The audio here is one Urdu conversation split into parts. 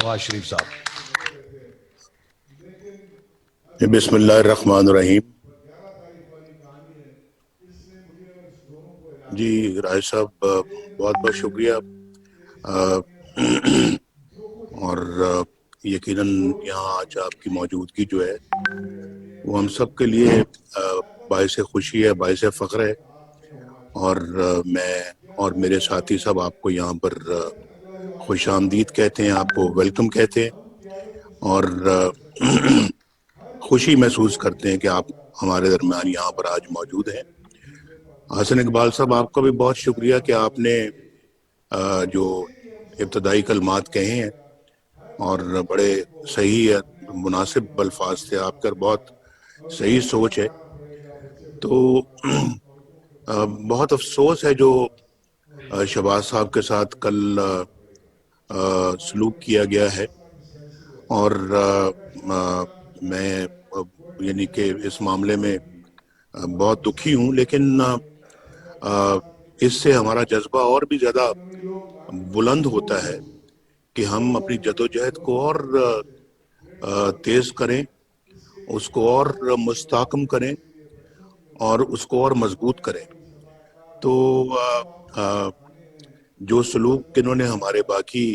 نواز شریف صاحب۔ بسم اللہ الرحمن الرحیم۔ جی راج صاحب بہت بہت شکریہ، اور یقیناً یہاں آج آپ کی موجودگی جو ہے وہ ہم سب کے لیے باعث خوشی ہے، باعث فخر ہے، اور میں اور میرے ساتھی سب آپ کو یہاں پر خوش آمدید کہتے ہیں، آپ کو ویلکم کہتے ہیں، اور خوشی محسوس کرتے ہیں کہ آپ ہمارے درمیان یہاں پر آج موجود ہیں۔ حسن اقبال صاحب، آپ کا بھی بہت شکریہ کہ آپ نے جو ابتدائی کلمات کہے ہیں اور بڑے صحیح مناسب الفاظ تھے آپ کا، بہت صحیح سوچ ہے۔ تو بہت افسوس ہے جو شہباز صاحب کے ساتھ کل سلوک کیا گیا ہے، اور میں یعنی کہ اس معاملے میں بہت دکھی ہوں، لیکن اس سے ہمارا جذبہ اور بھی زیادہ بلند ہوتا ہے کہ ہم اپنی جدوجہد کو اور تیز کریں، اس کو اور مستحکم کریں، اور اس کو اور مضبوط کریں۔ تو جو سلوک انہوں نے ہمارے باقی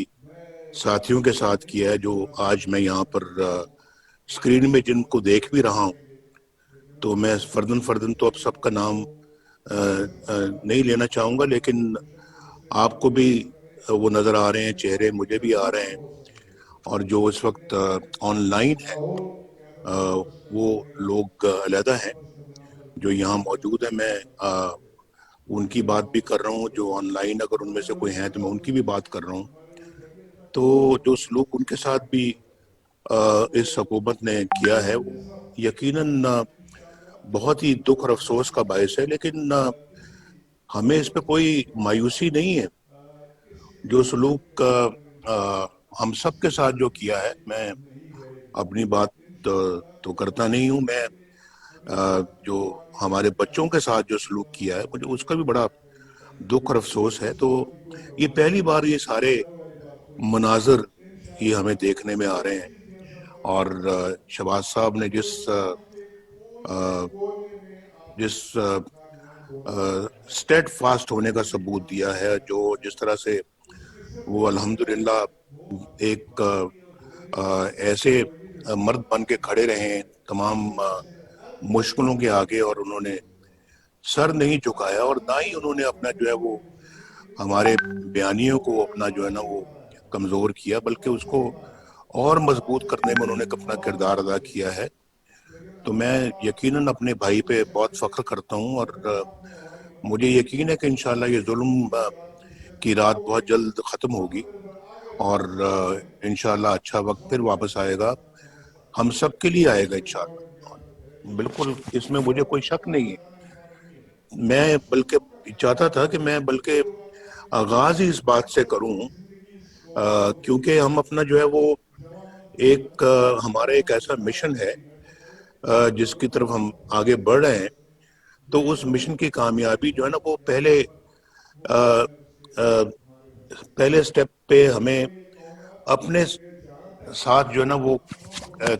ساتھیوں کے ساتھ کیا ہے، جو آج میں یہاں پر اسکرین میں جن کو دیکھ بھی رہا ہوں، تو میں فردن تو اب سب کا نام نہیں لینا چاہوں گا، لیکن آپ کو بھی وہ نظر آ رہے ہیں چہرے، مجھے بھی آ رہے ہیں، اور جو اس وقت آن لائن ہے وہ لوگ علیحدہ ہیں جو یہاں موجود ہیں۔ میں ان کی بات بھی کر رہا ہوں، جو آن لائن اگر ان میں سے کوئی ہیں تو میں ان کی بھی بات کر رہا ہوں۔ تو جو سلوک ان کے ساتھ بھی اس حکومت نے کیا ہے وہ یقیناً بہت ہی دکھ اور افسوس کا باعث ہے، لیکن ہمیں اس پہ کوئی مایوسی نہیں ہے۔ جو سلوک ہم سب کے ساتھ جو کیا ہے، میں اپنی بات تو کرتا نہیں ہوں، میں جو ہمارے بچوں کے ساتھ جو سلوک کیا ہے مجھے اس کا بھی بڑا دکھ اور افسوس ہے۔ تو یہ پہلی بار یہ سارے مناظر یہ ہمیں دیکھنے میں آ رہے ہیں، اور شہباز صاحب نے جس اسٹیٹ فاسٹ ہونے کا ثبوت دیا ہے، جو جس طرح سے وہ الحمدللہ ایک ایسے مرد بن کے کھڑے رہے ہیں تمام مشکلوں کے آگے، اور انہوں نے سر نہیں جھکایا، اور نہ ہی انہوں نے اپنا جو ہے وہ ہمارے بیانیوں کو اپنا جو ہے نا وہ کمزور کیا، بلکہ اس کو اور مضبوط کرنے میں انہوں نے اپنا کردار ادا کیا ہے۔ تو میں یقیناً اپنے بھائی پہ بہت فخر کرتا ہوں، اور مجھے یقین ہے کہ انشاءاللہ یہ ظلم کی رات بہت جلد ختم ہوگی، اور انشاءاللہ اچھا وقت پھر واپس آئے گا، ہم سب کے لیے آئے گا انشاءاللہ۔ بالکل اس میں مجھے کوئی شک نہیں ہے۔ میں بلکہ چاہتا تھا کہ میں بلکہ آغاز ہی اس بات سے کروں، کیونکہ ہم اپنا جو ہے وہ ایک ہمارا ایک ایسا مشن ہے جس کی طرف ہم آگے بڑھ رہے ہیں۔ تو اس مشن کی کامیابی جو ہے نا وہ پہلے سٹیپ پہ ہمیں اپنے ساتھ جو ہے نا وہ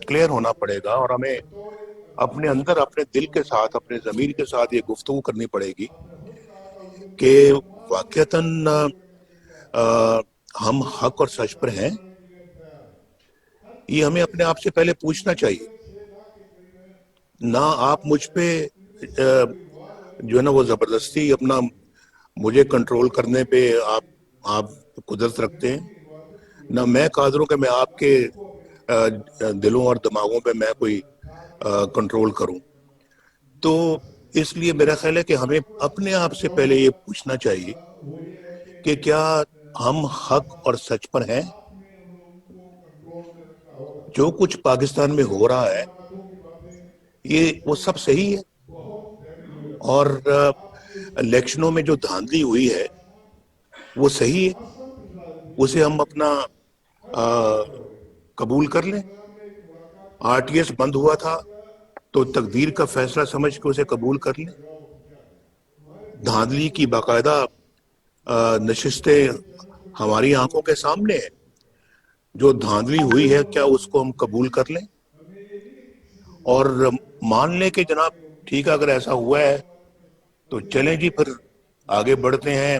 کلیئر ہونا پڑے گا، اور ہمیں اپنے اندر اپنے دل کے ساتھ اپنے ضمیر کے ساتھ یہ گفتگو کرنی پڑے گی کہ واقعتاً ہم حق اور سچ پر ہیں۔ یہ ہمیں اپنے آپ سے پہلے پوچھنا چاہیے، نہ آپ مجھ پہ جو ہے نا وہ زبردستی اپنا مجھے کنٹرول کرنے پہ آپ قدرت رکھتے ہیں، نہ میں قادر ہوں کہ میں آپ کے دلوں اور دماغوں پہ میں کوئی کنٹرول کروں۔ تو اس لیے میرا خیال ہے کہ ہمیں اپنے آپ سے پہلے یہ پوچھنا چاہیے کہ کیا ہم حق اور سچ پر ہیں؟ جو کچھ پاکستان میں ہو رہا ہے یہ وہ سب صحیح ہے، اور الیکشنوں میں جو دھاندلی ہوئی ہے وہ صحیح ہے، اسے ہم اپنا قبول کر لیں۔ آر ٹی ایس بند ہوا تھا تو تقدیر کا فیصلہ سمجھ کے اسے قبول کر لیں۔ دھاندلی کی باقاعدہ نشستیں ہماری آنکھوں کے سامنے ہیں، جو دھاندلی ہوئی ہے کیا اس کو ہم قبول کر لیں اور مان لیں کہ جناب ٹھیک ہے، اگر ایسا ہوا ہے تو چلیں جی پھر آگے بڑھتے ہیں،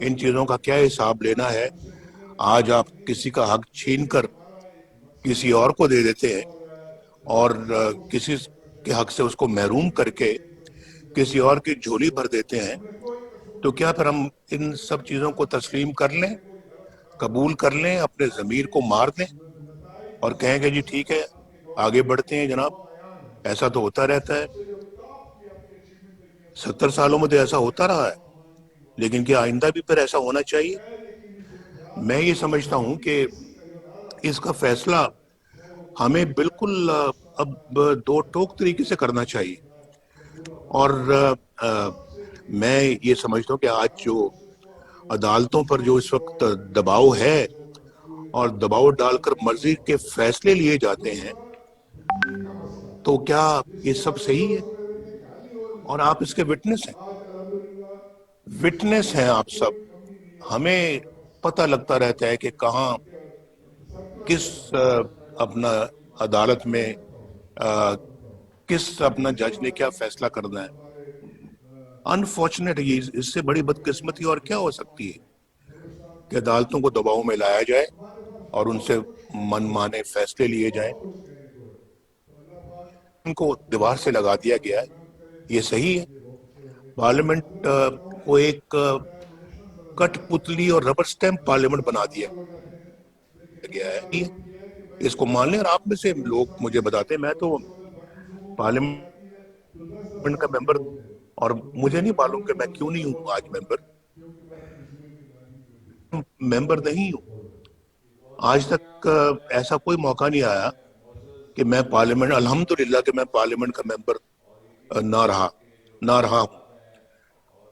ان چیزوں کا کیا حساب لینا ہے۔ آج آپ کسی کا حق چھین کر کسی اور کو دے دیتے ہیں اور کسی کے حق سے اس کو محروم کر کے کسی اور کی جھولی بھر دیتے ہیں، تو کیا پھر ہم ان سب چیزوں کو تسلیم کر لیں، قبول کر لیں، اپنے ضمیر کو مار دیں اور کہیں کہ جی ٹھیک ہے آگے بڑھتے ہیں جناب؟ ایسا تو ہوتا رہتا ہے، 70 سالوں میں تو ایسا ہوتا رہا ہے، لیکن کیا آئندہ بھی پھر ایسا ہونا چاہیے؟ میں یہ سمجھتا ہوں کہ اس کا فیصلہ ہمیں بالکل اب دو ٹوک طریقے سے کرنا چاہیے۔ اور میں یہ سمجھتا ہوں کہ آج جو عدالتوں پر جو اس وقت دباؤ ہے اور دباؤ ڈال کر مرضی کے فیصلے لیے جاتے ہیں، تو کیا یہ سب صحیح ہے؟ اور آپ اس کے وٹنس ہیں، وٹنس ہیں آپ سب۔ ہمیں پتہ لگتا رہتا ہے کہ کہاں کس اپنا عدالت میں کس اپنا جج نے کیا فیصلہ کرنا ہے۔ انفارچونیٹ، یہ اس سے بڑی بدقسمتی اور کیا ہو سکتی ہے کہ عدالتوں کو دباؤ میں لایا جائے اور ان سے من مانے فیصلے لیے جائیں۔ ان کو دیوار سے لگا دیا گیا ہے، یہ صحیح ہے؟ پارلیمنٹ کو ایک کٹ پتلی اور ربر سٹیمپ پارلیمنٹ بنا دیا گیا ہے، اس کو مان لیں۔ اور آپ میں سے لوگ مجھے بتاتے ہیں، میں تو پارلیمنٹ کا ممبر، اور مجھے نہیں معلوم کہ میں کیوں نہیں ہوں آج ممبر نہیں ہوں۔ آج تک ایسا کوئی موقع نہیں آیا کہ میں پارلیمنٹ، الحمدللہ کہ میں پارلیمنٹ کا ممبر نہ رہا ہوں۔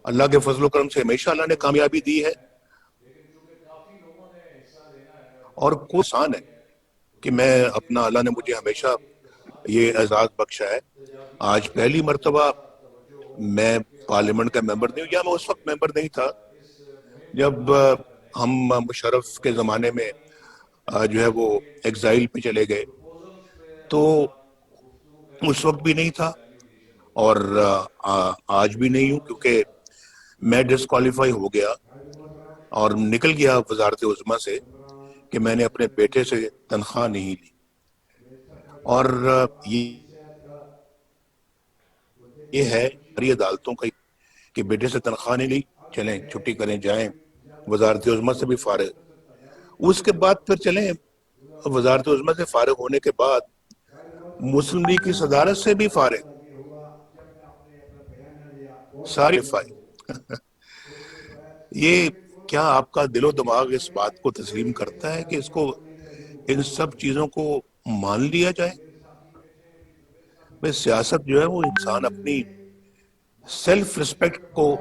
اللہ کے فضل و کرم سے ہمیشہ اللہ نے کامیابی دی ہے، اور کوئی آسان ہے کہ میں اپنا، اللہ نے مجھے ہمیشہ یہ اعزاز بخشا ہے۔ آج پہلی مرتبہ میں پارلیمنٹ کا ممبر نہیں ہوں، یا میں اس وقت ممبر نہیں تھا جب ہم مشرف کے زمانے میں جو ہے وہ ایگزائل پہ چلے گئے، تو اس وقت بھی نہیں تھا اور آج بھی نہیں ہوں، کیونکہ میں ڈسکوالیفائی ہو گیا اور نکل گیا وزارت عظمیٰ سے کہ میں نے اپنے بیٹے سے تنخواہ نہیں لی۔ اور یہ ہے ہماری عدالتوں کا کہ بیٹے سے تنخواہ نہیں لی، چلیں چھٹی کریں، جائیں، وزارت عظمیٰ سے بھی فارغ۔ اس کے بعد پھر چلیں، وزارت عظمیٰ سے فارغ ہونے کے بعد مسلم لیگ کی صدارت سے بھی فارغ، ساری فائل۔ یہ کیا آپ کا دل و دماغ اس بات کو تسلیم کرتا ہے کہ اس کو، ان سب چیزوں کو مان لیا جائے؟ سیاست جو ہے وہ انسان اپنی سیلف رسپیکٹ کو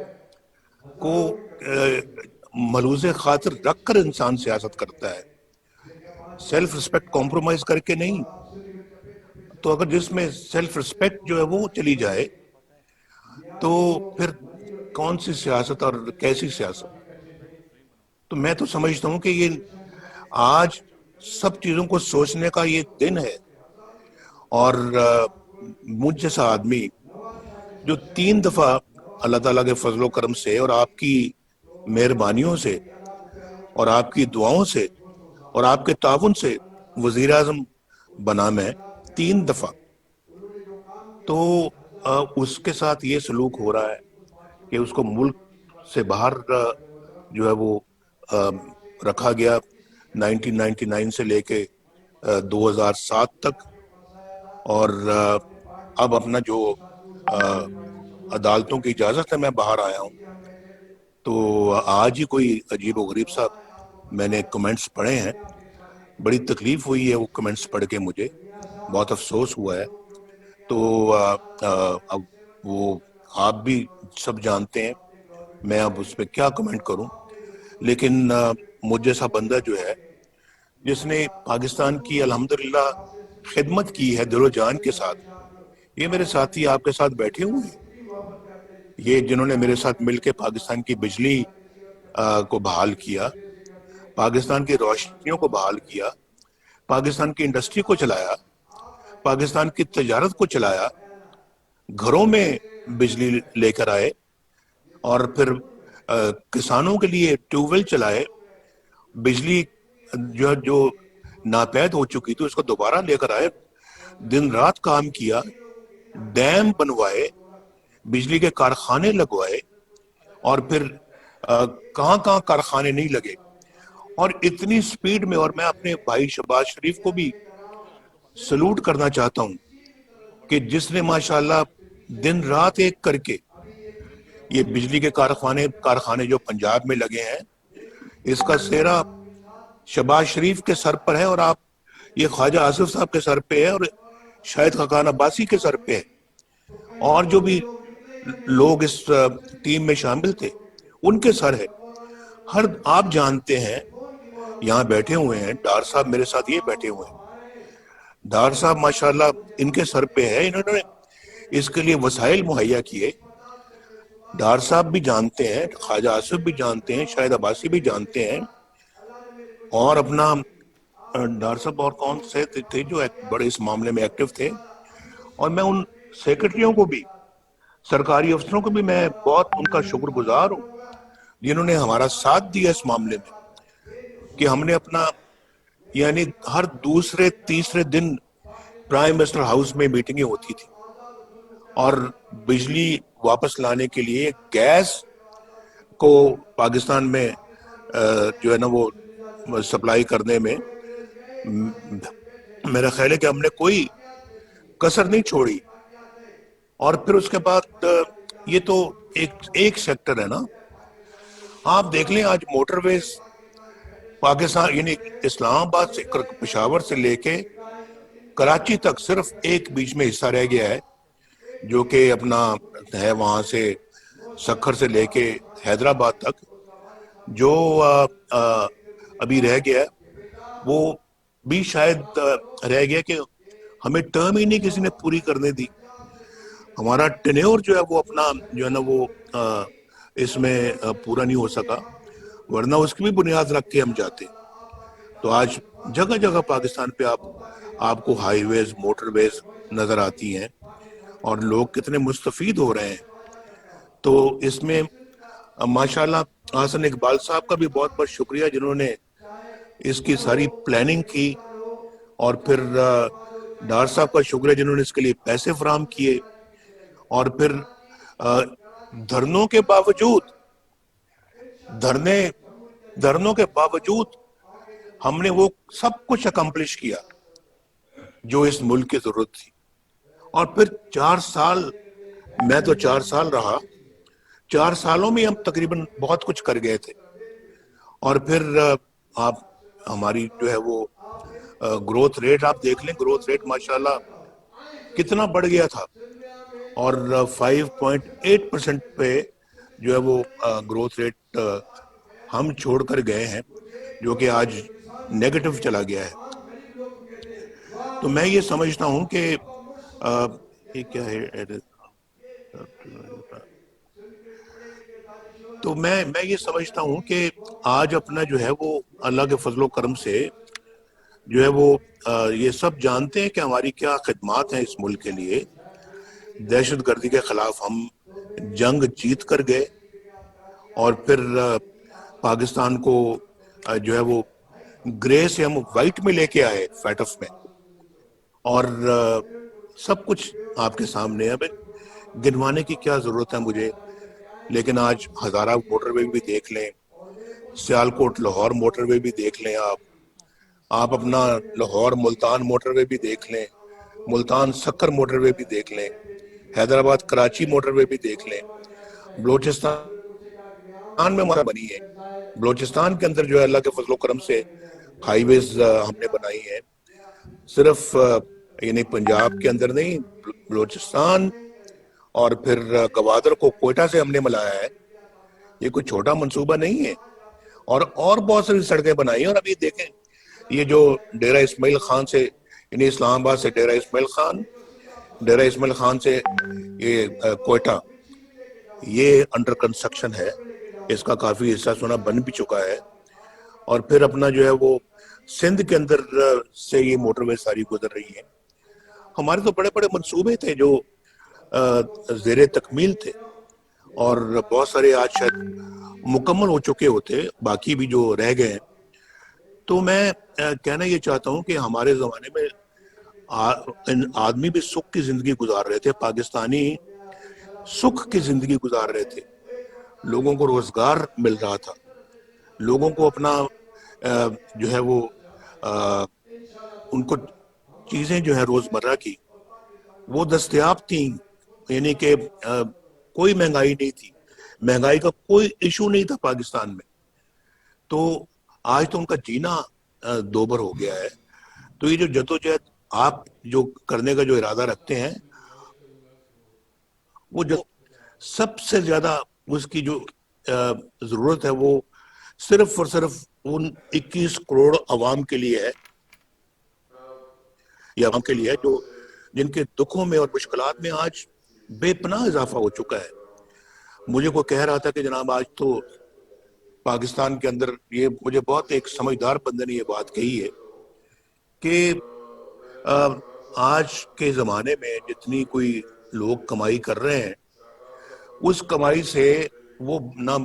ملوز خاطر رکھ کر انسان سیاست کرتا ہے، سیلف رسپیکٹ کمپرومائز کر کے نہیں۔ تو اگر جس میں سیلف رسپیکٹ جو ہے وہ چلی جائے تو پھر کون سی سیاست اور کیسی سیاست؟ تو میں تو سمجھتا ہوں کہ یہ آج سب چیزوں کو سوچنے کا یہ دن ہے، اور مجھ جیسا آدمی جو 3 دفعہ اللہ تعالیٰ کے فضل و کرم سے اور آپ کی مہربانیوں سے اور آپ کی دعاؤں سے اور آپ کے تعاون سے وزیر اعظم بنا، میں 3 دفعہ، تو اس کے ساتھ یہ سلوک ہو رہا ہے کہ اس کو ملک سے باہر جو ہے وہ رکھا گیا 1999 سے لے کے 2007 تک، اور اب اپنا جو عدالتوں کی اجازت ہے میں باہر آیا ہوں۔ تو آج ہی کوئی عجیب و غریب سا میں نے کمنٹس پڑھے ہیں، بڑی تکلیف ہوئی ہے وہ کمنٹس پڑھ کے، مجھے بہت افسوس ہوا ہے۔ تو اب وہ آپ بھی سب جانتے ہیں، میں اب اس پہ کیا کمنٹ کروں، لیکن مجھ جیسا بندہ جو ہے جس نے پاکستان کی الحمدللہ خدمت کی ہے دل و جان کے ساتھ، یہ میرے ساتھی آپ کے ساتھ بیٹھے ہوئے ہیں، یہ جنہوں نے میرے ساتھ مل کے پاکستان کی بجلی کو بحال کیا، پاکستان کی روشنیوں کو بحال کیا، پاکستان کی انڈسٹری کو چلایا، پاکستان کی تجارت کو چلایا، گھروں میں بجلی لے کر آئے، اور پھر کسانوں کے لیے ٹیوب ویل چلائے، بجلی جو ناپید ہو چکی تھی اس کو دوبارہ لے کر آئے، دن رات کام کیا، ڈیم بنوائے، بجلی کے کارخانے لگوائے، اور پھر کہاں کہاں کارخانے نہیں لگے، اور اتنی سپیڈ میں. اور میں اپنے بھائی شہباز شریف کو بھی سلوٹ کرنا چاہتا ہوں کہ جس نے ماشاءاللہ دن رات ایک کر کے یہ بجلی کے کارخانے جو پنجاب میں لگے ہیں، اس کا سہرا شہباز شریف کے سر پر ہے، اور آپ یہ خواجہ آصف صاحب کے سر پہ ہے، اور شاہد خاقان عباسی کے سر پہ ہے، اور جو بھی لوگ اس ٹیم میں شامل تھے ان کے سر ہے. آپ جانتے ہیں، یہاں بیٹھے ہوئے ہیں ڈار صاحب میرے ساتھ یہ بیٹھے ہوئے ہیں، ڈار صاحب ماشاءاللہ ان کے سر پہ ہے، انہوں نے اس کے لیے وسائل مہیا کیے. ڈار صاحب بھی جانتے ہیں، خواجہ آصف بھی جانتے ہیں، شاہد عباسی بھی جانتے ہیں، اور اپنا ڈار صاحب اور کون سے تھے جو بڑے اس معاملے میں ایکٹیو تھے. اور میں ان سیکرٹریوں کو بھی، سرکاری افسروں کو بھی میں بہت ان کا شکر گزار ہوں جنہوں نے ہمارا ساتھ دیا اس معاملے میں، کہ ہم نے اپنا یعنی ہر دوسرے تیسرے دن پرائم منسٹر ہاؤس میں میٹنگیں ہوتی تھی، اور بجلی واپس لانے کے لیے گیس کو پاکستان میں جو ہے نا وہ سپلائی کرنے میں میرا خیال ہے کہ ہم نے کوئی کسر نہیں چھوڑی. اور پھر اس کے بعد یہ تو ایک سیکٹر ہے نا. آپ دیکھ لیں آج موٹر ویز پاکستان یعنی اسلام آباد سے پشاور سے لے کے کراچی تک صرف ایک بیچ میں حصہ رہ گیا ہے جو کہ اپنا ہے وہاں سے سکھر سے لے کے حیدرآباد تک، جو ابھی رہ گیا وہ بھی شاید رہ گیا کہ ہمیں ٹرم ہی نہیں کسی نے پوری کرنے دی. ہمارا ٹینیور جو ہے وہ اپنا جو ہے نا وہ اس میں پورا نہیں ہو سکا، ورنہ اس کی بھی بنیاد رکھ کے ہم جاتے. تو آج جگہ جگہ پاکستان پہ آپ کو ہائی ویز، موٹر ویز نظر آتی ہیں، اور لوگ کتنے مستفید ہو رہے ہیں. تو اس میں ماشاءاللہ حسن اقبال صاحب کا بھی بہت بہت شکریہ جنہوں نے اس کی ساری پلاننگ کی، اور پھر ڈار صاحب کا شکریہ جنہوں نے اس کے لیے پیسے فراہم کیے. اور پھر دھرنوں کے باوجود دھرنوں کے باوجود ہم نے وہ سب کچھ اکمپلش کیا جو اس ملک کی ضرورت تھی. اور پھر 4 سال، میں تو 4 سال رہا، 4 سالوں میں ہم تقریباً بہت کچھ کر گئے تھے. اور پھر آپ ہماری جو ہے وہ گروتھ ریٹ آپ دیکھ لیں، گروتھ ریٹ ماشاءاللہ کتنا بڑھ گیا تھا، اور 5.8% پہ جو ہے وہ گروتھ ریٹ ہم چھوڑ کر گئے ہیں، جو کہ آج نیگیٹو چلا گیا ہے. تو میں یہ سمجھتا ہوں کہ یہ کیا ہے، تو میں یہ سمجھتا ہوں کہ آج اپنا جو ہے وہ اللہ کے فضل و کرم سے جو ہے وہ یہ سب جانتے ہیں کہ ہماری کیا خدمات ہیں اس ملک کے لیے. دہشت گردی کے خلاف ہم جنگ جیت کر گئے، اور پھر پاکستان کو جو ہے وہ گرے سے ہم وائٹ میں لے کے آئے، فیٹف میں، اور سب کچھ آپ کے سامنے ہے. گنوانے کی کیا ضرورت ہے مجھے، لیکن آج ہزارہ موٹر وے بھی دیکھ لیں، سیالکوٹ لاہور موٹر وے بھی دیکھ لیں، آپ اپنا لاہور ملتان موٹر وے بھی دیکھ لیں، ملتان سکر موٹر وے بھی دیکھ لیں، حیدرآباد کراچی موٹر وے بھی دیکھ لیں. بلوچستان میں ہمارا بنی ہے، بلوچستان کے اندر جو ہے اللہ کے فضل و کرم سے ہائی ویز ہم نے بنائی ہے، صرف یعنی پنجاب کے اندر نہیں، بلوچستان اور پھر گوادر کو کوئٹہ سے ہم نے ملایا ہے. یہ کوئی چھوٹا منصوبہ نہیں ہے. اور بہت ساری سڑکیں بنائی ہیں. اور اب یہ دیکھیں، یہ جو ڈیرہ اسماعیل خان سے یعنی اسلام آباد سے ڈیرہ اسماعیل خان، ڈیرہ اسماعیل خان سے یہ کوئٹہ، یہ انڈر کنسٹرکشن ہے، اس کا کافی حصہ سنا بن بھی چکا ہے. اور پھر اپنا جو ہے وہ سندھ کے اندر سے یہ موٹر وے ساری گزر رہی ہیں. ہمارے تو بڑے بڑے منصوبے تھے جو زیر تکمیل تھے اور بہت سارے آج شاید مکمل ہو چکے ہوتے, باقی بھی جو رہ گئے ہیں. تو میں کہنا یہ چاہتا ہوں کہ ہمارے زمانے میں آدمی بھی سکھ کی زندگی گزار رہے تھے, پاکستانی سکھ کی زندگی گزار رہے تھے, لوگوں کو روزگار مل رہا تھا, لوگوں کو اپنا جو ہے وہ ان کو چیزیں جو ہے روزمرہ کی وہ دستیاب تھیں, یعنی کہ کوئی مہنگائی نہیں تھی, مہنگائی کا کوئی ایشو نہیں تھا پاکستان میں. تو آج تو ان کا جینا دوبر ہو گیا ہے. تو یہ جو جدوجہد آپ جو کرنے کا جو ارادہ رکھتے ہیں, وہ جو سب سے زیادہ اس کی جو ضرورت ہے وہ صرف اور صرف ان 21 کروڑ عوام کے لیے ہے, یہ عوام کے لیے ہے جو جن کے دکھوں میں اور مشکلات میں آج بے پناہ اضافہ ہو چکا ہے. مجھے کوئی کہہ رہا تھا کہ جناب آج تو پاکستان کے اندر, یہ مجھے بہت ایک سمجھدار بندے نے یہ بات کہی ہے کہ آج کے زمانے میں جتنی کوئی لوگ کمائی کر رہے ہیں اس کمائی سے وہ نہ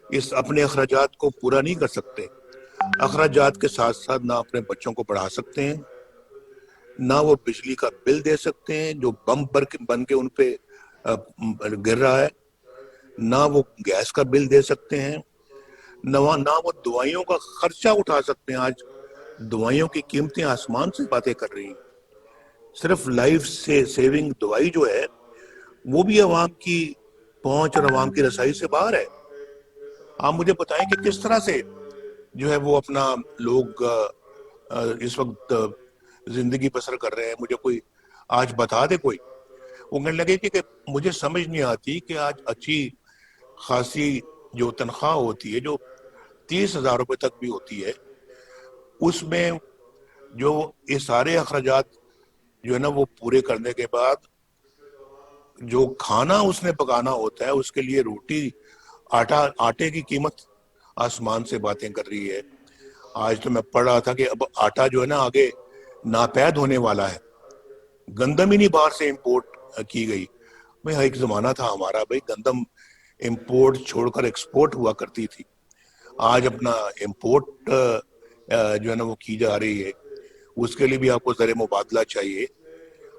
اس اپنے اخراجات کو پورا نہیں کر سکتے, اخراجات کے ساتھ ساتھ نہ اپنے بچوں کو پڑھا سکتے ہیں, نہ وہ بجلی کا بل دے سکتے ہیں جو بم بن کے ان پہ گر رہا ہے, نہ وہ گیس کا بل دے سکتے ہیں, نہ وہ دوائیوں کا خرچہ اٹھا سکتے ہیں. آج دوائیوں کی قیمتیں آسمان سے باتیں کر رہی ہیں. صرف لائف سے سیونگ دوائی جو ہے وہ بھی عوام کی پہنچ اور عوام کی رسائی سے باہر ہے. آپ مجھے بتائیں کہ کس طرح سے جو ہے وہ اپنا لوگ اس وقت زندگی بسر کر رہے ہیں. مجھے کوئی آج بتا دے کوئی, وہ کہنے لگے کہ مجھے سمجھ نہیں آتی کہ آج اچھی خاصی جو تنخواہ ہوتی ہے جو 30,000 روپے تک بھی ہوتی ہے, اس میں جو یہ سارے اخراجات جو ہے نا وہ پورے کرنے کے بعد جو کھانا اس نے پکانا ہوتا ہے اس کے لیے روٹی آٹے کی قیمت آسمان سے باتیں کر رہی ہے. آج تو میں پڑھ رہا تھا کہ اب آٹا جو ہے نا آگے ناپید ہونے والا ہے, گندم ہی نہیں باہر سے امپورٹ کی گئی. بھائی ایک زمانہ تھا ہمارا, بھائی گندم امپورٹ چھوڑ کر ایکسپورٹ ہوا کرتی تھی, آج اپنا امپورٹ جو ہے نا وہ کی جا رہی ہے. اس کے لیے بھی آپ کو زر مبادلہ چاہیے,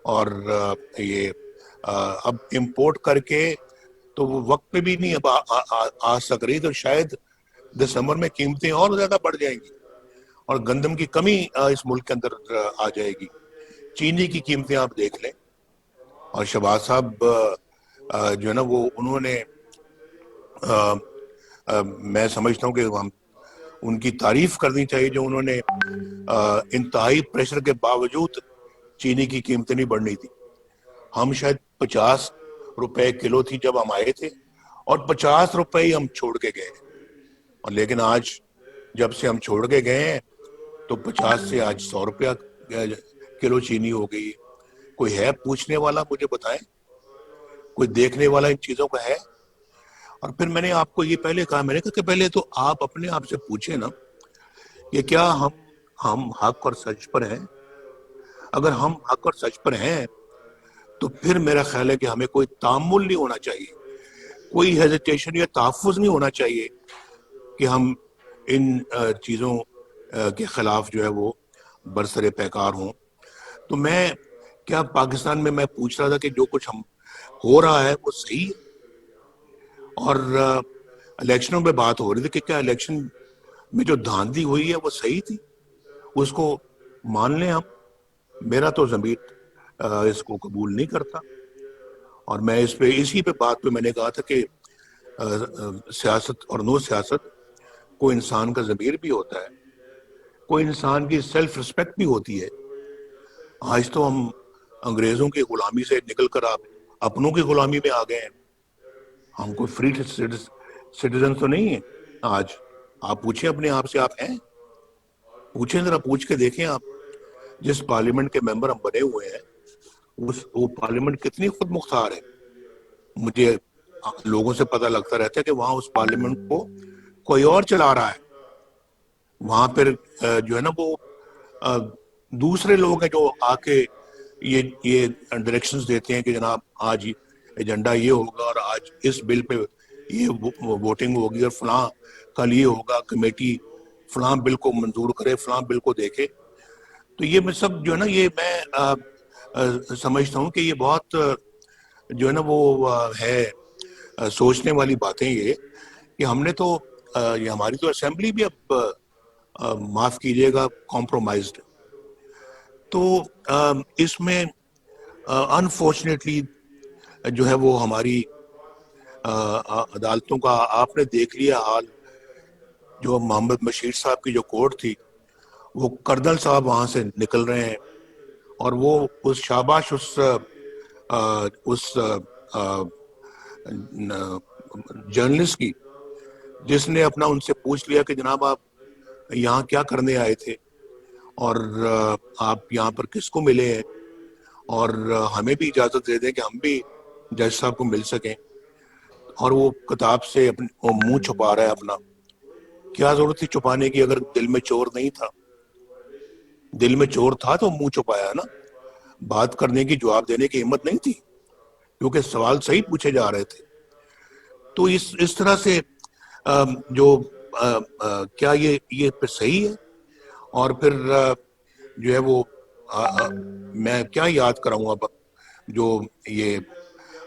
اور یہ اب امپورٹ کر کے تو وہ وقت پہ بھی نہیں اب آ سک رہی, تو شاید دسمبر میں قیمتیں اور زیادہ بڑھ جائیں گی اور گندم کی کمی اس ملک کے اندر آ جائے گی. چینی کی قیمتیں آپ دیکھ لیں, اور شہباز صاحب جو ہے نا وہ انہوں نے میں سمجھتا ہوں کہ ہم ان کی تعریف کرنی چاہیے جو انہوں نے انتہائی پریشر کے باوجود چینی کی قیمتیں نہیں بڑھنی تھی. ہم شاید 50 روپے کلو تھی جب ہم آئے تھے, اور 50 روپے ہی ہم چھوڑ کے گئے, اور لیکن آج جب سے ہم چھوڑ کے گئے ہیں تو 50 سے آج 100 روپیہ کلو چینی ہو گئی. کوئی ہے پوچھنے والا, مجھے بتائیں, کوئی دیکھنے والا ان چیزوں کا ہے؟ اور پھر میں نے آپ کو یہ پہلے کہا, میں نے کہا کہ پہلے تو آپ اپنے آپ سے پوچھیں نا کہ کیا ہم حق اور سچ پر ہیں. اگر ہم حق اور سچ پر ہیں تو پھر میرا خیال ہے کہ ہمیں کوئی تامل نہیں ہونا چاہیے, کوئی ہیزیٹیشن یا تحفظ نہیں ہونا چاہیے کہ ہم ان چیزوں کے خلاف جو ہے وہ برسر پیکار ہوں. تو میں کیا پاکستان میں پوچھ رہا تھا کہ جو کچھ ہم ہو رہا ہے وہ صحیح ہے, اور الیکشنوں پہ بات ہو رہی تھی کہ کیا الیکشن میں جو دھاندلی ہوئی ہے وہ صحیح تھی, اس کو مان لیں ہم. میرا تو ضمیر اس کو قبول نہیں کرتا, اور میں اسی پہ بات پہ میں نے کہا تھا کہ سیاست اور نو سیاست, کوئی انسان کا ضمیر بھی ہوتا ہے, کوئی انسان کی سیلف رسپیکٹ بھی ہوتی ہے. آج تو ہم انگریزوں کی غلامی سے نکل کر آپ اپنوں کی غلامی میں آ گئے ہیں. ہم کوئی فری سٹیزن تو نہیں ہیں. آج آپ پوچھیں اپنے آپ سے, آپ ہیں؟ پوچھیں, ذرا پوچھ کے دیکھیں آپ. جس پارلیمنٹ کے ممبر ہم بنے ہوئے ہیں وہ پارلیمنٹ کتنی خود مختار ہے. مجھے لوگوں سے پتہ لگتا رہتا ہے کہ وہاں اس پارلیمنٹ کو کوئی اور چلا رہا ہے, وہاں پھر جو ہے نا وہ دوسرے لوگ ہیں جو آ کے یہ ڈائریکشنز دیتے ہیں کہ جناب آج ایجنڈا یہ ہوگا اور آج اس بل پہ یہ ووٹنگ ہوگی اور فلاں کل یہ ہوگا، کمیٹی فلاں بل کو منظور کرے، فلاں بل کو دیکھے. تو یہ میں سب جو ہے نا یہ میں سمجھتا ہوں کہ یہ بہت جو ہے نا وہ ہے سوچنے والی باتیں یہ کہ ہم نے تو یہ ہماری تو اسمبلی بھی اب معاف کیجیے گا کمپرومائزڈ. تو اس میں انفارچونیٹلی جو ہے وہ ہماری عدالتوں کا آپ نے دیکھ لیا حال. جو محمد بشیر صاحب کی جو کورٹ تھی وہ کردل صاحب وہاں سے نکل رہے ہیں اور وہ اس شاباش اس جرنلسٹ کی جس نے اپنا ان سے پوچھ لیا کہ جناب آپ یہاں کیا کرنے آئے تھے اور آپ یہاں پر کس کو ملے ہیں اور ہمیں بھی اجازت دے دیں کہ ہم بھی جج صاحب کو مل سکیں. اور وہ کتاب سے وہ منہ چھپا رہا ہے اپنا. کیا ضرورت تھی چھپانے کی اگر دل میں چور نہیں تھا؟ دل میں چور تھا تو منہ چھپایا نا. بات کرنے کی، جواب دینے کی ہمت نہیں تھی کیونکہ سوال صحیح پوچھے جا رہے تھے. تو اس طرح سے جو کیا یہ پھر صحیح ہے؟ اور پھر جو ہے وہ میں کیا یاد کراؤں اب جو یہ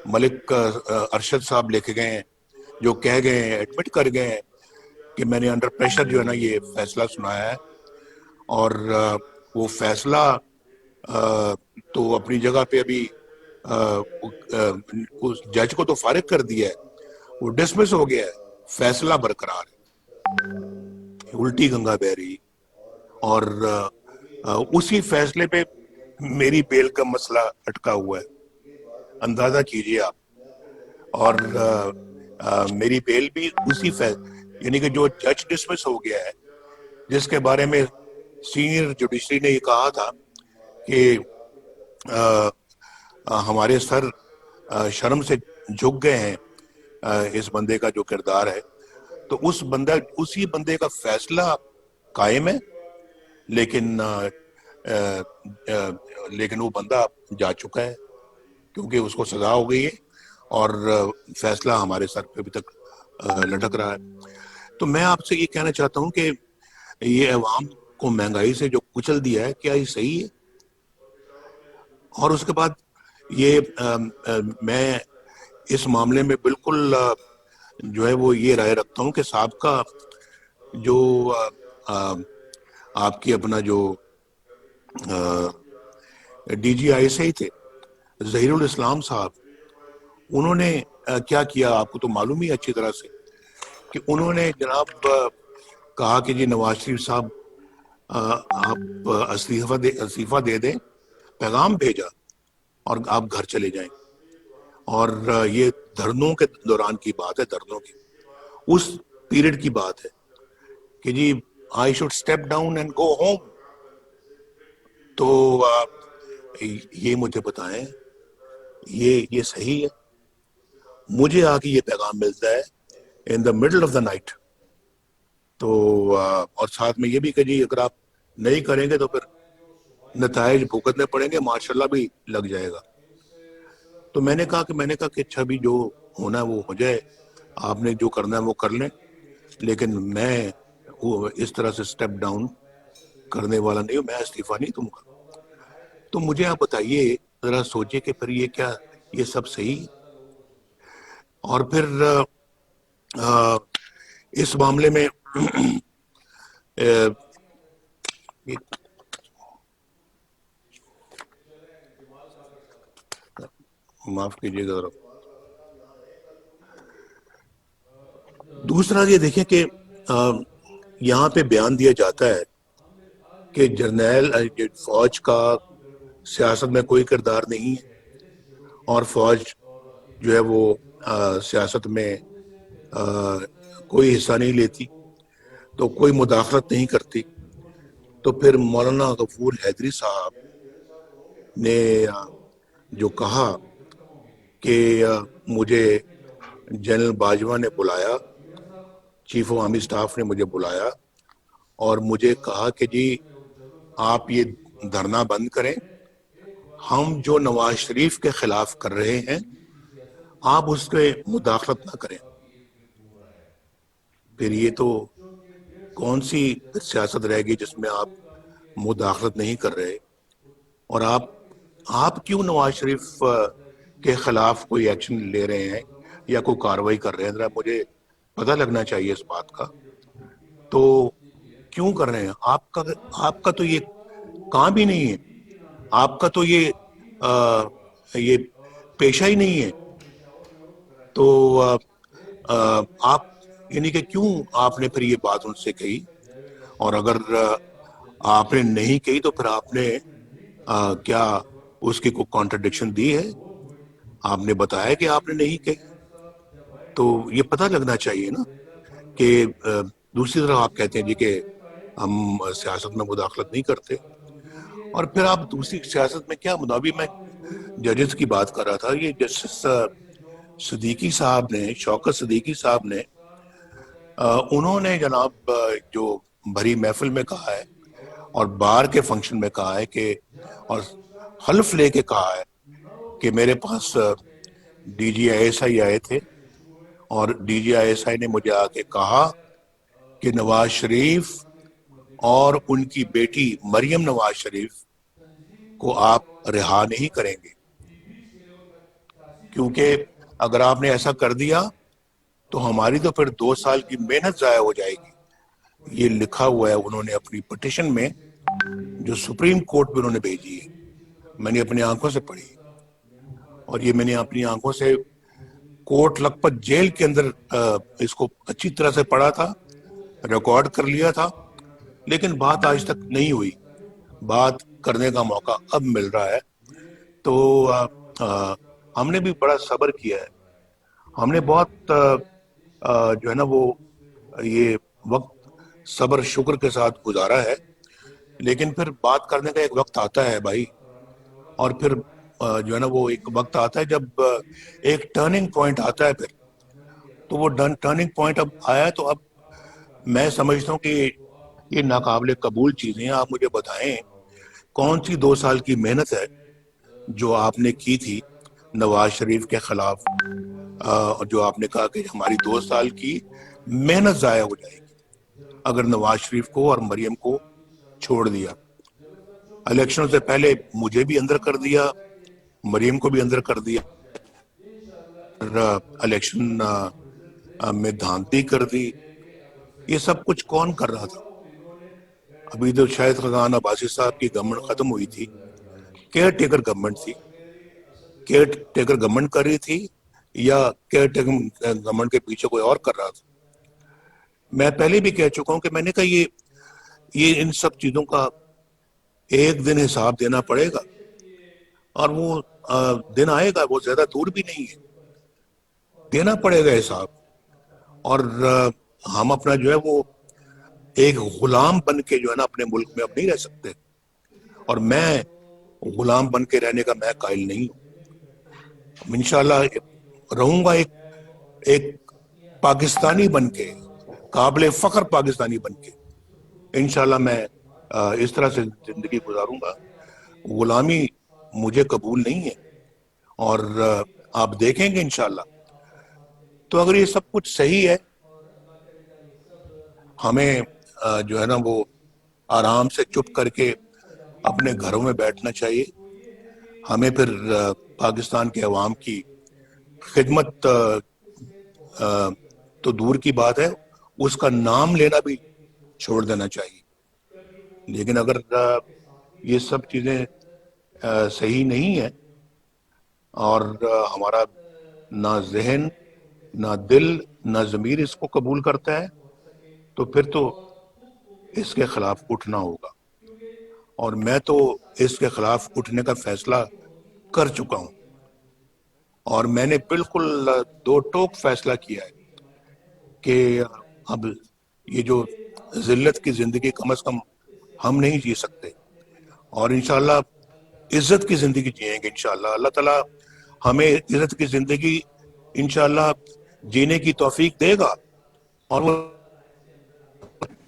ملک ارشد صاحب لے کے گئے ہیں، جو کہہ گئے ہیں، ایڈمٹ کر گئے ہیں کہ میں نے انڈر پریشر جو ہے نا یہ فیصلہ سنایا ہے. اور وہ فیصلہ تو اپنی جگہ پہ ابھی اس جج کو تو فارغ کر دیا ہے، وہ ڈسمس ہو گیا ہے، فیصلہ برقرار ہے، الٹی گنگا بہ رہی. اور اسی فیصلے پہ میری بیل کا مسئلہ اٹکا ہوا ہے، اندازہ کیجئے آپ. اور میری بیل بھی اسی یعنی کہ جو جج ڈسمس ہو گیا ہے، جس کے بارے میں سینئر جوڈیشری نے یہ کہا تھا کہ ہمارے سر شرم سے جھک گئے ہیں اس بندے کا جو کردار ہے. تو اسی بندے کا فیصلہ قائم ہے، لیکن وہ بندہ جا چکا ہے کیونکہ اس کو سزا ہو گئی ہے اور فیصلہ ہمارے سر پہ ابھی تک لٹک رہا ہے. تو میں آپ سے یہ کہنا چاہتا ہوں کہ یہ عوام کو مہنگائی سے جو کچل دیا ہے، کیا یہ صحیح ہے؟ اور اس کے بعد یہ میں اس معاملے میں بالکل جو ہے وہ یہ رائے رکھتا ہوں کہ سابقہ جو آپ کی اپنا جو ڈی جی آئی سے ہی تھے ظہیر الاسلام صاحب، انہوں نے کیا کیا آپ کو تو معلوم ہی اچھی طرح سے کہ انہوں نے جناب کہا کہ جی نواز شریف صاحب آپ استعفیٰ دے دیں، پیغام بھیجا اور آپ گھر چلے جائیں. اور یہ دھرنوں کے دوران کی بات ہے، دھرنوں کی اس پیریڈ کی بات ہے کہ جی I should step down and go home. تو یہ مجھے بتائیں یہ صحیح ہے؟ مجھے آ کے یہ پیغام ملتا ہے in the middle of the night. تو اور ساتھ میں یہ بھی کہ جی اگر آپ نہیں کریں گے تو پھر نتائج بھگتنے پڑیں گے، ماشاءاللہ بھی لگ جائے گا. تو میں نے کہا کہ اچھا بھی جو ہونا ہے وہ ہو جائے، آپ نے جو کرنا ہے وہ کر لیں، لیکن میں اس طرح سے سٹیپ ڈاؤن کرنے والا نہیں ہوں، میں استعفیٰ نہیں دوں گا. تو مجھے آپ بتائیے، ذرا سوچے کہ پھر یہ سب صحیح. اور پھر اس معاملے میں معاف کیجیے گا. دوسرا یہ دیکھیں کہ یہاں پہ بیان دیا جاتا ہے کہ جرنیل فوج کا سیاست میں کوئی کردار نہیں ہے اور فوج جو ہے وہ سیاست میں کوئی حصہ نہیں لیتی، تو کوئی مداخلت نہیں کرتی. تو پھر مولانا غفور حیدری صاحب نے جو کہا کہ مجھے جنرل باجوہ نے بلایا، چیف آف آرمی سٹاف نے مجھے بلایا اور مجھے کہا کہ جی آپ یہ دھرنا بند کریں، ہم جو نواز شریف کے خلاف کر رہے ہیں آپ اس کے مداخلت نہ کریں۔ پھر یہ تو کون سی سیاست رہے گی جس میں آپ مداخلت نہیں کر رہے؟ اور آپ کیوں نواز شریف کے خلاف کوئی ایکشن لے رہے ہیں یا کوئی کاروائی کر رہے ہیں؟ ذرا مجھے پتہ لگنا چاہیے اس بات کا۔ تو کیوں کر رہے ہیں؟ آپ کا تو یہ کام ہی نہیں ہے، آپ کا تو یہ پیشہ ہی نہیں ہے۔ تو آپ یعنی کہ کیوں آپ نے پھر یہ بات ان سے کہی؟ اور اگر آپ نے نہیں کہی تو پھر آپ نے کیا اس کی کوئی کانٹرڈکشن دی ہے؟ آپ نے بتایا کہ آپ نے نہیں کہی، تو یہ پتہ لگنا چاہیے نا کہ دوسری طرف آپ کہتے ہیں جی کہ ہم سیاست میں مداخلت نہیں کرتے، اور پھر آپ دوسری سیاست میں کیا ابھی میں ججز کی بات کر رہا تھا، یہ جسٹس صدیقی صاحب نے، شوکت صدیقی صاحب نے، انہوں نے جناب جو بھری محفل میں کہا ہے اور بار کے فنکشن میں کہا ہے کہ، اور حلف لے کے کہا ہے کہ میرے پاس D G I S I آئے تھے اور D G I S I نے مجھے آ کے کہا کہ نواز شریف اور ان کی بیٹی مریم نواز شریف کو آپ رہا نہیں کریں گے، کیونکہ اگر آپ نے ایسا کر دیا تو ہماری تو پھر 2 سال کی محنت ضائع ہو جائے گی۔ یہ لکھا ہوا ہے انہوں نے اپنی پٹیشن میں، جو سپریم کورٹ میں انہوں نے بھیجی ہے، میں نے اپنی آنکھوں سے پڑھی، اور یہ میں نے اپنی آنکھوں سے کورٹ لکھپت جیل کے اندر اس کو اچھی طرح سے پڑھا تھا، ریکارڈ کر لیا تھا، لیکن بات آج تک نہیں ہوئی۔ بات کرنے کا موقع اب مل رہا ہے، تو ہم نے بھی بڑا صبر کیا ہے، ہم نے بہت جو ہے نا وہ یہ وقت صبر شکر کے ساتھ گزارا ہے، لیکن پھر بات کرنے کا ایک وقت آتا ہے بھائی، اور پھر جو ہے نا وہ ایک وقت آتا ہے جب ایک ٹرننگ پوائنٹ آتا ہے، پھر تو وہ ٹرننگ پوائنٹ اب آیا ہے، تو اب میں سمجھتا ہوں کہ یہ ناقابل قبول چیزیں ہیں۔ آپ مجھے بتائیں کون سی 2 سال کی محنت ہے جو آپ نے کی تھی نواز شریف کے خلاف، جو آپ نے کہا کہ ہماری 2 سال کی محنت ضائع ہو جائے گی اگر نواز شریف کو اور مریم کو چھوڑ دیا۔ الیکشن سے پہلے مجھے بھی اندر کر دیا، مریم کو بھی اندر کر دیا، الیکشن میں دھاندلی کر دی۔ یہ سب کچھ کون کر رہا تھا؟ ابھی تو شاید خزان عباسی صاحب کی گورنمنٹ ختم ہوئی تھی، کیئر ٹیکر گورنمنٹ تھی، کیئر ٹیکر گورنمنٹ کر رہی تھی یا کیئر ٹیکر گورنمنٹ کے پیچھے کوئی اور کر رہا تھا؟ میں پہلے بھی کہہ چکا ہوں کہ میں نے کہا یہ ان سب چیزوں کا ایک دن حساب دینا پڑے گا، اور وہ دن آئے گا، وہ زیادہ دور بھی نہیں ہے، دینا پڑے گا حساب۔ اور ہم اپنا جو ہے وہ ایک غلام بن کے جو ہے نا اپنے ملک میں اب نہیں رہ سکتے، اور میں غلام بن کے رہنے کا میں قائل نہیں ہوں۔ انشاءاللہ رہوں گا ایک پاکستانی بن کے، قابل فخر پاکستانی بن کے، انشاءاللہ میں اس طرح سے زندگی گزاروں گا۔ غلامی مجھے قبول نہیں ہے، اور آپ دیکھیں گے انشاءاللہ۔ تو اگر یہ سب کچھ صحیح ہے، ہمیں جو ہے نا وہ آرام سے چپ کر کے اپنے گھروں میں بیٹھنا چاہیے۔ ہمیں پھر پاکستان کے عوام کی خدمت تو دور کی بات ہے، اس کا نام لینا بھی چھوڑ دینا چاہیے۔ لیکن اگر یہ سب چیزیں صحیح نہیں ہیں، اور ہمارا نہ ذہن، نہ دل، نہ ضمیر اس کو قبول کرتا ہے، تو پھر تو اس کے خلاف اٹھنا ہوگا، اور میں تو اس کے خلاف اٹھنے کا فیصلہ کر چکا ہوں، اور میں نے بالکل دو ٹوک فیصلہ کیا ہے کہ اب یہ جو ذلت کی زندگی کم از کم ہم نہیں جی سکتے، اور انشاءاللہ عزت کی زندگی جئیں گے انشاءاللہ۔ اللہ تعالیٰ ہمیں عزت کی زندگی انشاءاللہ جینے کی توفیق دے گا، اور وہ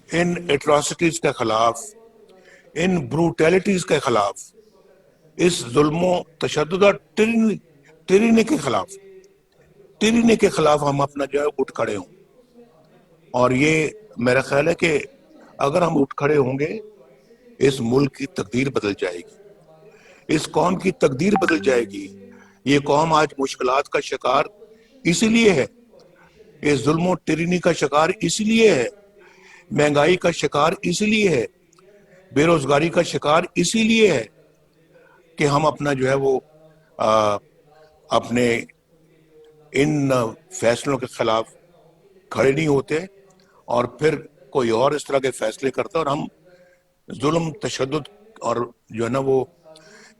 ان ایٹراسٹیز کے خلاف، ان بروٹیلٹیز کے خلاف، اس ظلم و تشدد اور ٹرینی کے خلاف ہم اپنا جو ہے اٹھ کھڑے ہوں. اور یہ میرا خیال ہے کہ اگر ہم اٹھ کھڑے ہوں گے، اس ملک کی تقدیر بدل جائے گی، اس قوم کی تقدیر بدل جائے گی. یہ قوم آج مشکلات کا شکار اسی لیے ہے، اس ظلم و ٹرینی کا شکار اسی لیے ہے، مہنگائی کا شکار اسی لیے ہے، بے روزگاری کا شکار اسی لیے ہے کہ ہم اپنا جو ہے وہ اپنے ان فیصلوں کے خلاف کھڑے نہیں ہوتے، اور پھر کوئی اور اس طرح کے فیصلے کرتا ہے، اور ہم ظلم، تشدد اور جو ہے نا وہ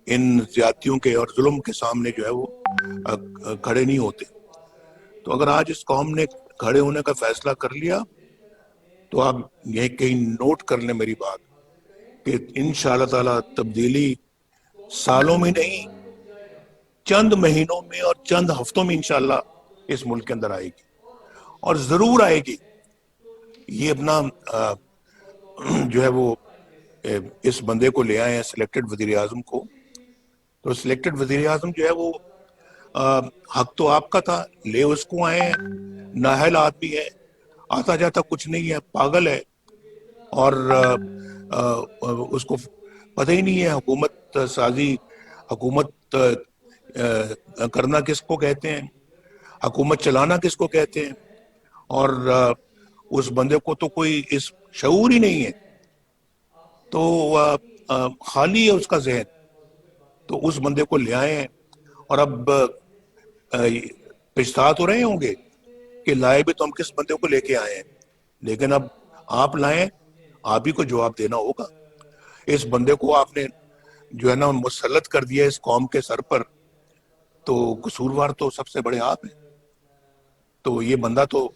ان زیادتیوں کے اور ظلم کے سامنے جو ہے وہ کھڑے نہیں ہوتے. تو اگر آج اس قوم نے کھڑے ہونے کا فیصلہ کر لیا تو آپ یہ کہیں نوٹ کر لیں میری بات کہ انشاءاللہ تعالی تبدیلی سالوں میں نہیں، چند مہینوں میں اور چند ہفتوں میں انشاءاللہ اس ملک کے اندر آئے گی، اور ضرور آئے گی. یہ اپنا جو ہے وہ اس بندے کو لے آئے ہیں، سلیکٹڈ وزیر اعظم کو. تو سلیکٹڈ وزیر اعظم جو ہے وہ حق تو آپ کا تھا، لے اس کو آئے ہیں. نااہل آدمی ہے، آتا جاتا کچھ نہیں ہے، پاگل ہے، اور اس کو پتہ ہی نہیں ہے حکومت سازی، حکومت کرنا کس کو کہتے ہیں، حکومت چلانا کس کو کہتے ہیں. اور اس بندے کو تو کوئی اس شعور ہی نہیں ہے، تو خالی ہے اس کا ذہن. تو اس بندے کو لے آئے ہیں، اور اب پچھتا تو رہے ہوں گے کہ لائے بھی تو ہم کس بندے کو لے کے آئے ہیں، لیکن اب آپ لائیں، آپ ہی کو جواب دینا ہوگا. اس بندے کو آپ نے جو ہے نا مسلط کر دیا اس قوم کے سر پر، تو قصوروار تو سب سے بڑے آپ ہیں. تو یہ بندہ تو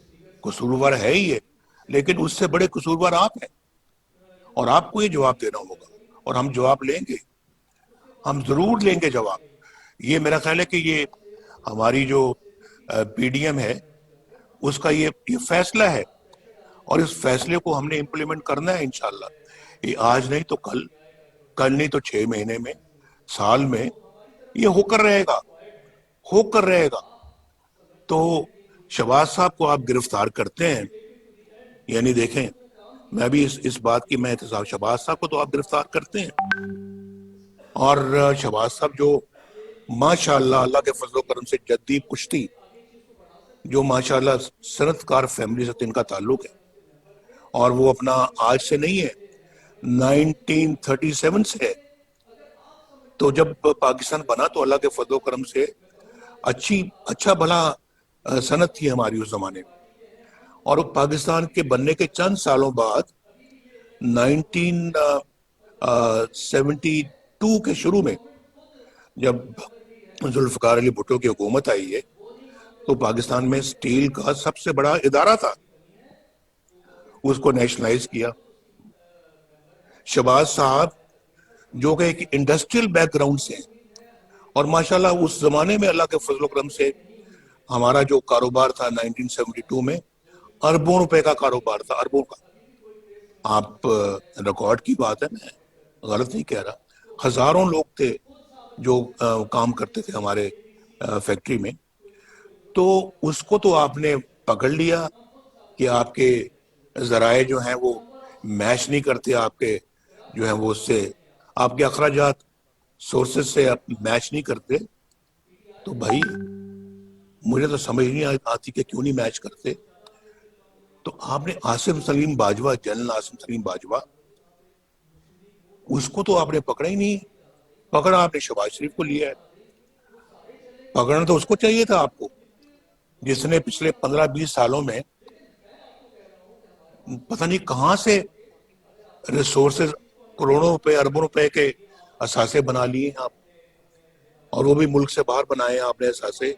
قصوروار ہے ہی ہے، لیکن اس سے بڑے قصوروار آپ ہیں، اور آپ کو یہ جواب دینا ہوگا، اور ہم جواب لیں گے، ہم ضرور لیں گے جواب. یہ میرا خیال ہے کہ یہ ہماری جو پی ڈی ایم ہے اس کا یہ فیصلہ ہے، اور اس فیصلے کو ہم نے امپلیمنٹ کرنا ہے انشاءاللہ. یہ آج نہیں تو کل، کل نہیں تو 6 مہینے میں، سال میں یہ ہو کر رہے گا، ہو کر رہے گا. تو شہباز صاحب کو آپ گرفتار کرتے ہیں، یعنی دیکھیں، میں بھی اس بات کی میں احتساب، شہباز صاحب کو تو آپ گرفتار کرتے ہیں، اور شہباز صاحب جو ماشاءاللہ اللہ کے فضل و کرم سے جدی پشتی، جو ماشاءاللہ صنعت کار فیملی سے ان کا تعلق ہے، اور وہ اپنا آج سے نہیں ہے، 1937 سے ہے. تو جب پاکستان بنا تو اللہ کے فضل و کرم سے اچھا بھلا صنعت تھی ہماری اس زمانے میں. اور وہ پاکستان کے بننے کے چند سالوں بعد 1972 کے شروع میں جب ذوالفقار علی بھٹو کی حکومت آئی ہے تو پاکستان میں سٹیل کا سب سے بڑا ادارہ تھا، اس کو نیشنلائز کیا. شہباز صاحب جو کہ ایک انڈسٹریل بیک گراؤنڈ سے ہیں، اور ماشاءاللہ اس زمانے میں اللہ کے فضل و کرم سے ہمارا جو کاروبار تھا 1972 میں اربوں روپے کا کاروبار تھا، اربوں کا. آپ ریکارڈ کی بات ہے، میں غلط نہیں کہہ رہا، ہزاروں لوگ تھے جو کام کرتے تھے ہمارے فیکٹری میں. تو اس کو تو آپ نے پکڑ لیا کہ آپ کے ذرائع جو ہیں وہ میچ نہیں کرتے، آپ کے جو ہیں وہ اس سے آپ کے اخراجات سورسز سے میچ نہیں کرتے. تو بھائی مجھے تو سمجھ نہیں آتی کہ کیوں نہیں میچ کرتے. تو آپ نے عاصم سلیم باجوہ، جنرل عاصم سلیم باجوہ، اس کو تو آپ نے پکڑا ہی نہیں. پکڑا آپ نے شہباز شریف کو لیا ہے. پکڑنا تو اس کو چاہیے تھا آپ کو، جس نے پچھلے 15-20 سالوں میں پتہ نہیں کہاں سے ریسورسز، کروڑوں روپے، اربوں روپے کے اثاثے بنا لیے ہیں آپ، اور وہ بھی ملک سے باہر بنائے ہیں آپ نے اثاثے.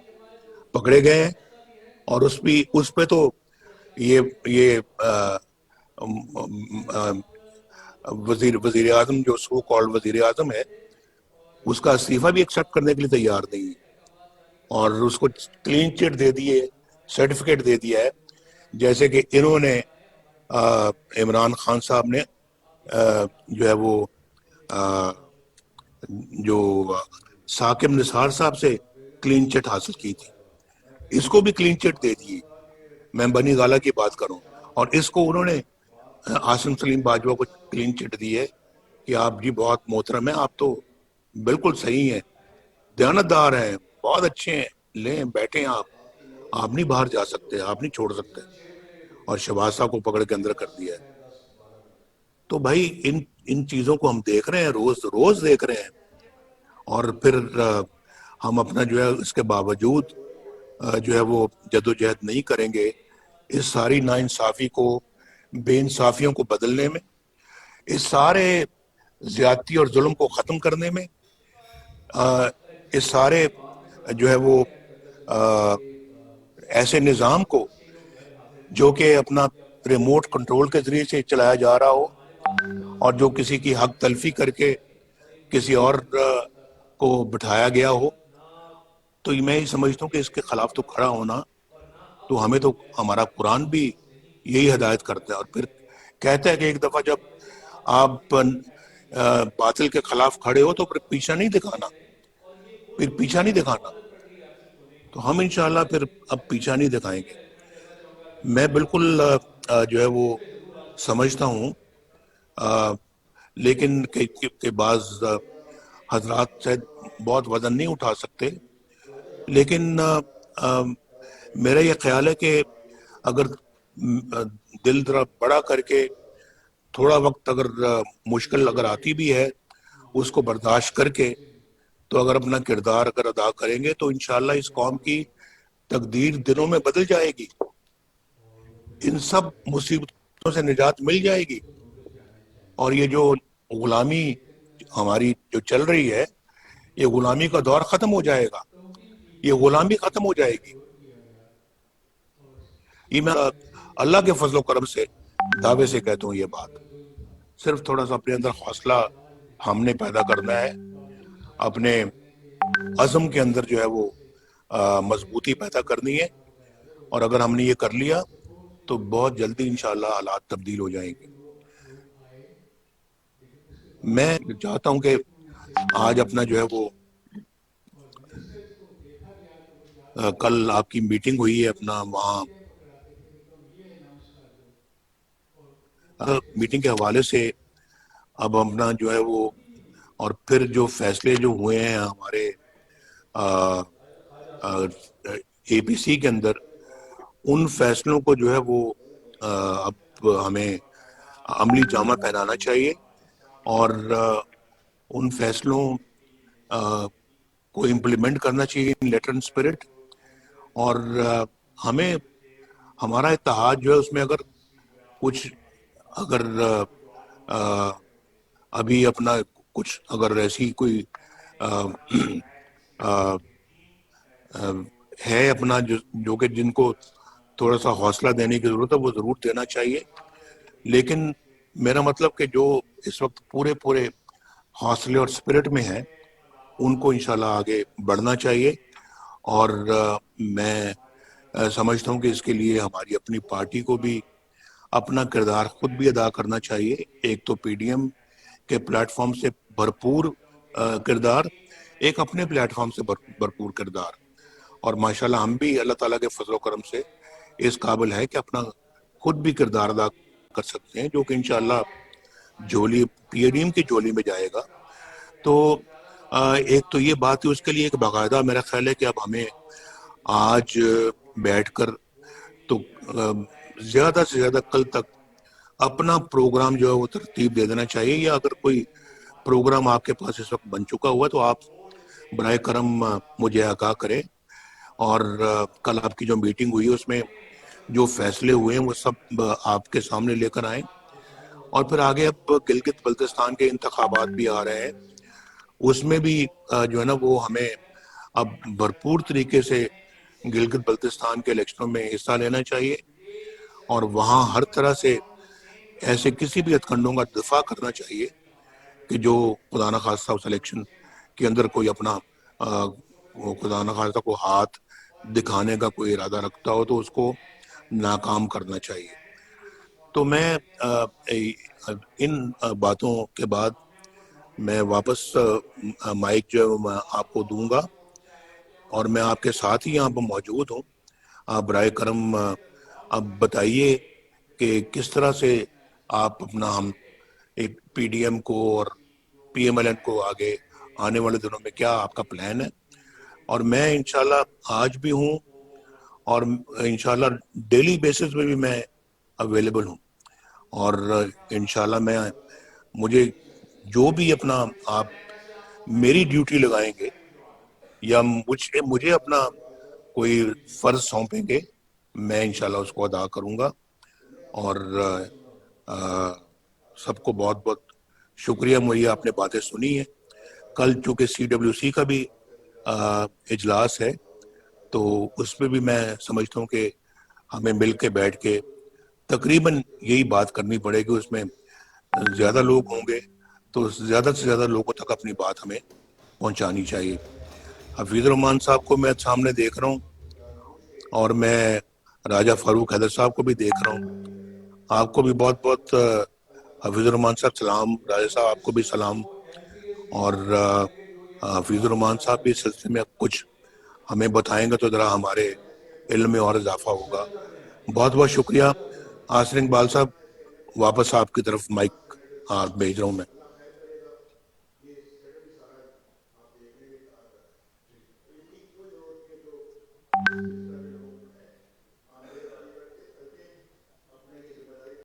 پکڑے گئے ہیں، اور اس پہ تو یہ وزیر اعظم جو سو کالڈ وزیر اعظم ہے، اس کا استعفیٰ بھی ایکسیپٹ کرنے کے لیے تیار نہیں ہے، اور اس کو کلین چٹ دے دیے، سرٹیفکیٹ دے دیا ہے، جیسے کہ انہوں نے عمران خان صاحب نے جو ہے وہ جو ثاقب نثار صاحب سے کلین چٹ حاصل کی تھی، اس کو بھی کلین چٹ دے دی. میں بنی گالا کی بات کروں، اور اس کو انہوں نے عاصم سلیم باجوہ کو کلین چٹ دی ہے کہ آپ جی بہت محترم ہیں، آپ تو بالکل صحیح ہیں، دیانتدار ہیں، بہت اچھے ہیں، لیں بیٹھیں آپ نہیں باہر جا سکتے، آپ نہیں چھوڑ سکتے. اور شہباز صاحب کو پکڑ کے اندر کر دیا ہے. تو بھائی ان چیزوں کو ہم دیکھ رہے ہیں، روز روز دیکھ رہے ہیں. اور پھر ہم اپنا جو ہے اس کے باوجود جو ہے وہ جدوجہد نہیں کریں گے اس ساری ناانصافی کو، بے انصافیوں کو بدلنے میں، اس سارے زیادتی اور ظلم کو ختم کرنے میں، اس سارے جو ہے وہ ایسے نظام کو جو کہ اپنا ریموٹ کنٹرول کے ذریعے سے چلایا جا رہا ہو، اور جو کسی کی حق تلفی کر کے کسی اور کو بٹھایا گیا ہو، تو میں یہ سمجھتا ہوں کہ اس کے خلاف تو کھڑا ہونا، تو ہمیں تو ہمارا قرآن بھی یہی ہدایت کرتا ہے. اور پھر کہتا ہے کہ ایک دفعہ جب آپ باطل کے خلاف کھڑے ہو تو پھر پیچھا نہیں دکھانا، پھر پیچھا نہیں دکھانا. تو ہم انشاءاللہ پھر اب پیچھا نہیں دکھائیں گے. میں بالکل جو ہے وہ سمجھتا ہوں، لیکن کہ بعض حضرات شاید بہت وزن نہیں اٹھا سکتے، لیکن میرا یہ خیال ہے کہ اگر دل ذرا بڑا کر کے تھوڑا وقت اگر مشکل اگر آتی بھی ہے اس کو برداشت کر کے، تو اگر اپنا کردار اگر ادا کریں گے تو انشاءاللہ اس قوم کی تقدیر دنوں میں بدل جائے گی، ان سب مصیبتوں سے نجات مل جائے گی. اور یہ جو غلامی ہماری جو چل رہی ہے، یہ غلامی کا دور ختم ہو جائے گا، یہ غلامی ختم ہو جائے گی. یہ میں اللہ کے فضل و کرم سے دعوے سے کہتا ہوں. یہ بات صرف تھوڑا سا اپنے اندر حوصلہ ہم نے پیدا کرنا ہے، اپنے عزم کے اندر جو ہے وہ مضبوطی پیدا کرنی ہے. اور اگر ہم نے یہ کر لیا تو بہت جلدی انشاءاللہ حالات تبدیل ہو جائیں گے. میں چاہتا ہوں کہ آج اپنا جو ہے وہ کل آپ کی میٹنگ ہوئی ہے اپنا وہاں، میٹنگ کے حوالے سے اب اپنا جو ہے وہ، اور پھر جو فیصلے جو ہوئے ہیں ہمارے اے پی سی کے اندر، ان فیصلوں کو جو ہے وہ اب ہمیں عملی جامہ پہنانا چاہیے، اور ان فیصلوں کو امپلیمنٹ کرنا چاہیے ان لیٹر اینڈ اسپرٹ. اور ہمیں ہمارا اتحاد جو ہے اس میں اگر کچھ اگر ابھی اپنا کچھ اگر ایسی کوئی ہے اپنا جو کہ جن کو تھوڑا سا حوصلہ دینے کی ضرورت ہے، وہ ضرور دینا چاہیے. لیکن میرا مطلب کہ جو اس وقت پورے حوصلے اور اسپرٹ میں ہیں، ان کو انشاءاللہ آگے بڑھنا چاہیے. اور میں سمجھتا ہوں کہ اس کے لیے ہماری اپنی پارٹی کو بھی اپنا کردار خود بھی ادا کرنا چاہیے. ایک تو پی ڈی ایم کے پلیٹ فارم سے بھرپور کردار، ایک اپنے پلیٹ فارم سے بھرپور کردار. اور ماشاءاللہ ہم بھی اللہ تعالیٰ کے فضل و کرم سے اس قابل ہے کہ اپنا خود بھی کردار ادا کر سکتے ہیں، جو کہ انشاءاللہ جھولی پی ڈی ایم کی جھولی میں جائے گا. تو ایک تو یہ بات ہے، اس کے لیے ایک باقاعدہ میرا خیال ہے کہ اب ہمیں آج بیٹھ کر تو زیادہ سے زیادہ کل تک اپنا پروگرام جو ہے وہ ترتیب دے دینا چاہیے. یا اگر کوئی پروگرام آپ کے پاس اس وقت بن چکا ہوا تو آپ برائے کرم مجھے آگاہ کریں. اور کل آپ کی جو میٹنگ ہوئی اس میں جو فیصلے ہوئے ہیں وہ سب آپ کے سامنے لے کر آئیں. اور پھر آگے اب گلگت بلتستان کے انتخابات بھی آ رہے ہیں، اس میں بھی جو ہے نا وہ ہمیں اب بھرپور طریقے سے گلگت بلتستان کے الیکشنوں میں حصہ لینا چاہیے، اور وہاں ہر طرح سے ایسے کسی بھی ہتھکنڈوں کا دفاع کرنا چاہیے کہ جو خدا نخواستہ اس الیکشن کے اندر کوئی اپنا خدا نخواستہ کو ہاتھ دکھانے کا کوئی ارادہ رکھتا ہو تو اس کو ناکام کرنا چاہیے. تو میں ان باتوں کے بعد میں واپس مائک جو ہے میں آپ کو دوں گا، اور میں آپ کے ساتھ ہی یہاں پر موجود ہوں. آپ برائے کرم اب بتائیے کہ کس طرح سے آپ اپنا ہم ایک پی ڈی ایم کو اور پی ایم ایل این کو آگے آنے والے دنوں میں کیا آپ کا پلان ہے. اور میں انشاءاللہ آج بھی ہوں، اور انشاءاللہ ڈیلی بیسس پہ بھی میں اویلیبل ہوں. اور انشاءاللہ مجھے جو بھی اپنا آپ میری ڈیوٹی لگائیں گے یا مجھے اپنا کوئی فرض سونپیں گے، میں انشاءاللہ اس کو ادا کروں گا. اور سب کو بہت بہت شکریہ، مجھے آپ نے باتیں سنی ہیں. کل چونکہ سی ڈبلیو سی کا بھی اجلاس ہے، تو اس میں بھی میں سمجھتا ہوں کہ ہمیں مل کے بیٹھ کے تقریباً یہی بات کرنی پڑے گی. اس میں زیادہ لوگ ہوں گے تو زیادہ سے زیادہ لوگوں تک اپنی بات ہمیں پہنچانی چاہیے. حفیظ الرحمان صاحب کو میں سامنے دیکھ رہا ہوں، اور میں راجہ فاروق حیدر صاحب کو بھی دیکھ رہا ہوں. آپ کو بھی بہت بہت حفیظ الرحمان صاحب سلام. راجہ صاحب آپ کو بھی سلام. اور حفیظ الرحمان صاحب بھی اس سلسلے میں کچھ ہمیں بتائیں گے تو ذرا ہمارے علم میں اور اضافہ ہوگا. بہت بہت شکریہ. آسر اقبال صاحب، واپس آپ کی طرف مائک بھیج رہا ہوں میں.